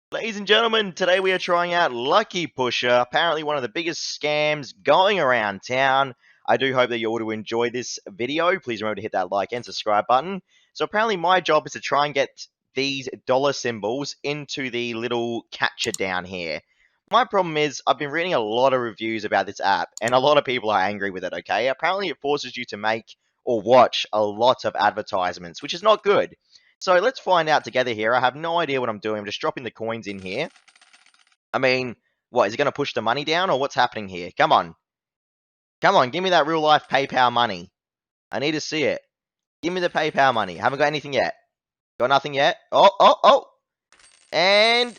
Ladies and gentlemen, today we are trying out Lucky Pusher, apparently one of the biggest scams going around town. I do hope that you all do enjoy this video. Please remember to hit that like and subscribe button. So apparently my job is to try and get these dollar symbols into the little catcher down here. My problem is I've been reading a lot of reviews about this app, and a lot of people are angry with it, okay? Apparently it forces you to make or watch a lot of advertisements, which is not good. So let's find out together here. I have no idea what I'm doing. I'm just dropping the coins in here. I mean, what, is it going to push the money down or what's happening here? Come on. Come on, give me that real life PayPal money. I need to see it. Give me the PayPal money. Haven't got anything yet. Got nothing yet. Oh. And,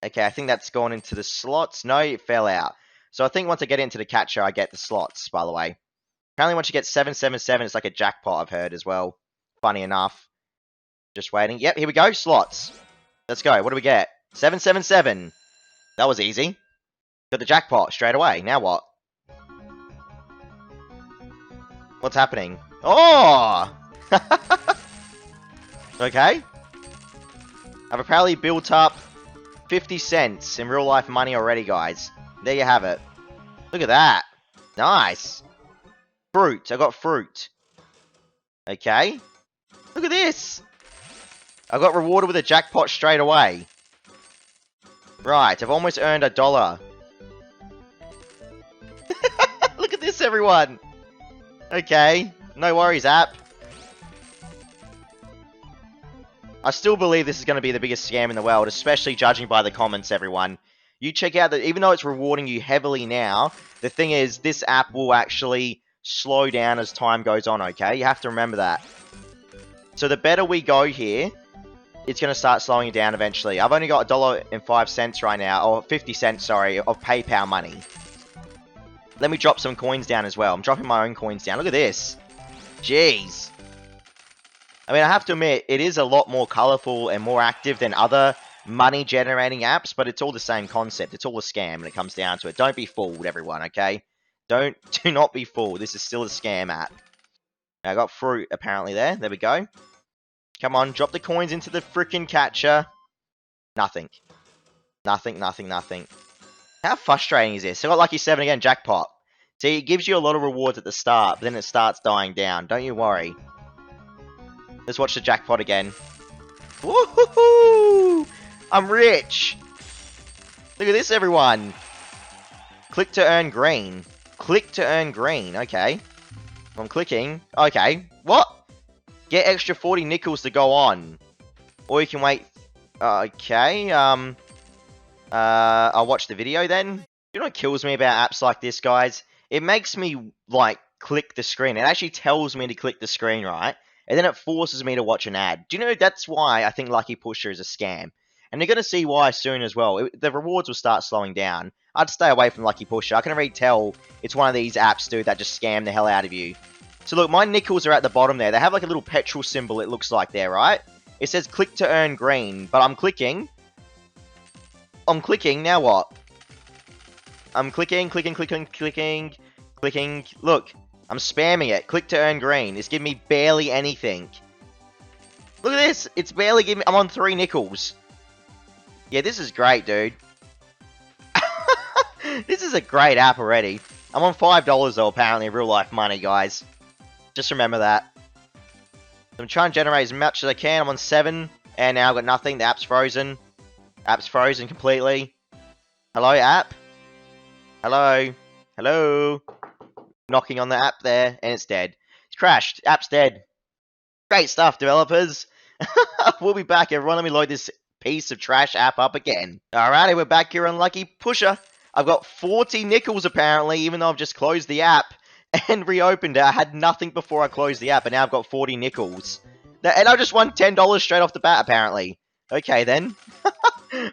okay, I think that's gone into the slots. No, it fell out. So I think once I get into the catcher, I get the slots, by the way. Apparently once you get 777, it's like a jackpot, I've heard as well. Funny enough. Just waiting. Yep, here we go. Slots. Let's go. What do we get? 777. That was easy. Got the jackpot straight away. Now what? What's happening? Oh! Okay. I've apparently built up 50 cents in real life money already, guys. There you have it. Look at that. Nice. Fruit. I got fruit. Okay. Look at this. I got rewarded with a jackpot straight away. Right, I've almost earned $1. Look at this, everyone. Okay, no worries, app. I still believe this is going to be the biggest scam in the world, especially judging by the comments, everyone. You check out that even though it's rewarding you heavily now, the thing is, this app will actually slow down as time goes on, okay? You have to remember that. So the better we go here, it's going to start slowing it down eventually. I've only got $1.05 right now, or 50 cents, sorry, of PayPal money. Let me drop some coins down as well. I'm dropping my own coins down. Look at this. Jeez. I mean, I have to admit, it is a lot more colorful and more active than other money-generating apps, but it's all the same concept. It's all a scam when it comes down to it. Don't be fooled, everyone, okay? Do not be fooled. This is still a scam app. I got fruit, apparently, there. There we go. Come on, drop the coins into the frickin' catcher. Nothing. Nothing. How frustrating is this? I got lucky 7 again, jackpot. See, it gives you a lot of rewards at the start, but then it starts dying down. Don't you worry. Let's watch the jackpot again. Woohoo! I'm rich! Look at this, everyone. Click to earn green. Click to earn green. Okay. I'm clicking. Okay. What? Get extra 40 nickels to go on. Or you can wait. Okay, I'll watch the video then. You know what kills me about apps like this, guys? It makes me, like, click the screen. It actually tells me to click the screen, right? And then it forces me to watch an ad. Do you know that's why I think Lucky Pusher is a scam? And you're going to see why soon as well. The rewards will start slowing down. I'd stay away from Lucky Pusher. I can already tell it's one of these apps, dude, that just scam the hell out of you. So look, my nickels are at the bottom there. They have like a little petrol symbol, it looks like there, right? It says click to earn green, but I'm clicking. Now what? I'm clicking. Look, I'm spamming it. Click to earn green. It's giving me barely anything. Look at this. It's barely giving me... I'm on 3 nickels. Yeah, this is great, dude. This is a great app already. I'm on $5 though, apparently, in real life money, guys. Just remember that. I'm trying to generate as much as I can. I'm on 7, and now I've got nothing. The app's frozen. App's frozen completely. Hello, app? Hello? Hello? Knocking on the app there, and it's dead. It's crashed. App's dead. Great stuff, developers. We'll be back, everyone. Let me load this piece of trash app up again. Alrighty, we're back here on Lucky Pusher. I've got 40 nickels, apparently, even though I've just closed the app and reopened it. I had nothing before I closed the app, and now I've got 40 nickels. And I just won $10 straight off the bat, apparently. Okay, then.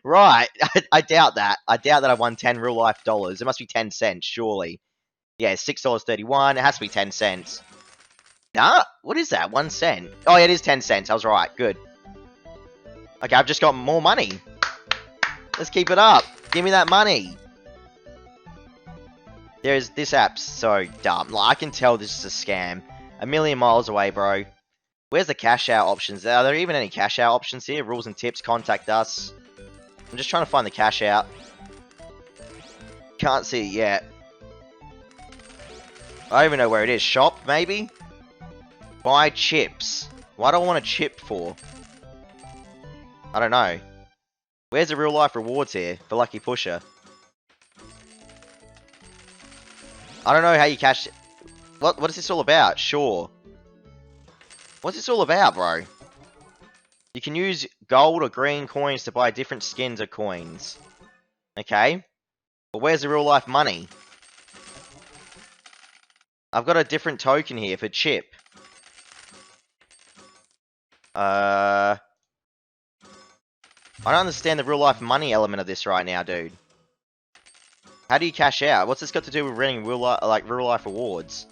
Right. I doubt that. I doubt that I won 10 real-life dollars. It must be 10 cents, surely. Yeah, $6.31. It has to be 10 cents. Nah, what is that? 1 cent? Oh, yeah, it is 10 cents. I was right. Good. Okay, I've just got more money. Let's keep it up. Give me that money. This app's so dumb. Like, I can tell this is a scam. A million miles away, bro. Where's the cash out options? Are there even any cash out options here? Rules and tips, contact us. I'm just trying to find the cash out. Can't see it yet. I don't even know where it is. Shop, maybe? Buy chips. Why do I want a chip for? I don't know. Where's the real life rewards here for Lucky Pusher? I don't know how you cash... What is this all about? Sure. What's this all about, bro? You can use gold or green coins to buy different skins of coins. Okay. But where's the real life money? I've got a different token here for chip. I don't understand the real life money element of this right now, dude. How do you cash out? What's this got to do with winning real life rewards?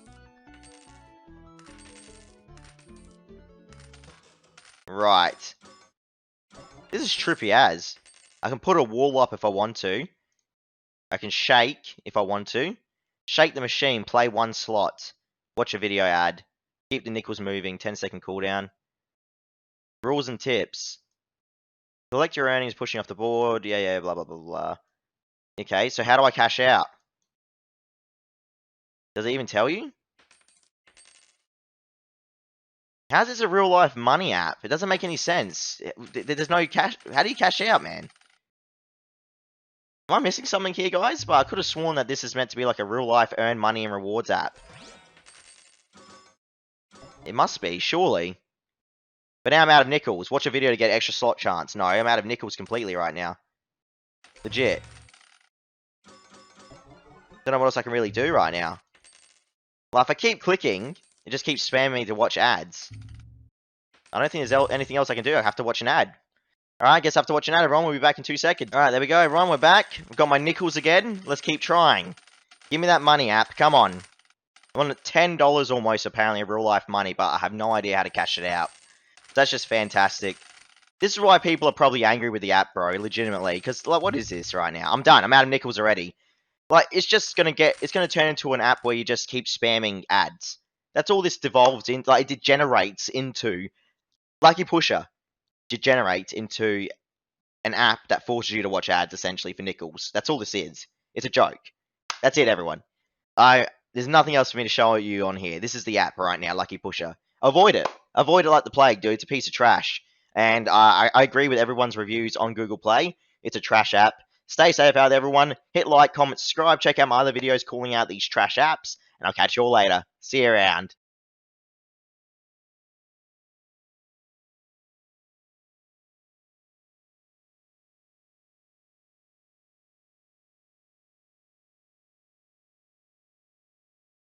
Right. This is trippy as. I can put a wall up if I want to. I can shake if I want to. Shake the machine, play one slot. Watch a video ad. Keep the nickels moving, 10-second cooldown. Rules and tips. Collect your earnings, pushing off the board. Yeah, blah, blah, blah, blah. Okay, so how do I cash out? Does it even tell you? How's this a real life money app? It doesn't make any sense. There's no cash. How do you cash out, man? Am I missing something here, guys? But I could have sworn that this is meant to be like a real life earn money and rewards app. It must be, surely. But now I'm out of nickels. Watch a video to get extra slot chance. No, I'm out of nickels completely right now. Legit. Don't know what else I can really do right now. Well, if I keep clicking, it just keeps spamming me to watch ads. I don't think there's anything else I can do. I have to watch an ad. Alright, guess I have to watch an ad, everyone. We'll be back in 2 seconds. Alright, there we go, everyone. We're back. We've got my nickels again. Let's keep trying. Give me that money app. Come on. I want $10 almost, apparently, of real-life money, but I have no idea how to cash it out. That's just fantastic. This is why people are probably angry with the app, bro, legitimately. Because, like, what is this right now? I'm done. I'm out of nickels already. Like, it's just gonna turn into an app where you just keep spamming ads. That's all this devolves into. Like, it degenerates into. Lucky Pusher degenerates into an app that forces you to watch ads, essentially, for nickels. That's all this is. It's a joke. That's it, everyone. There's nothing else for me to show you on here. This is the app right now, Lucky Pusher. Avoid it. Avoid it like the plague, dude. It's a piece of trash. And I agree with everyone's reviews on Google Play. It's a trash app. Stay safe out there, everyone. Hit like, comment, subscribe. Check out my other videos calling out these trash apps. And I'll catch you all later. See you around.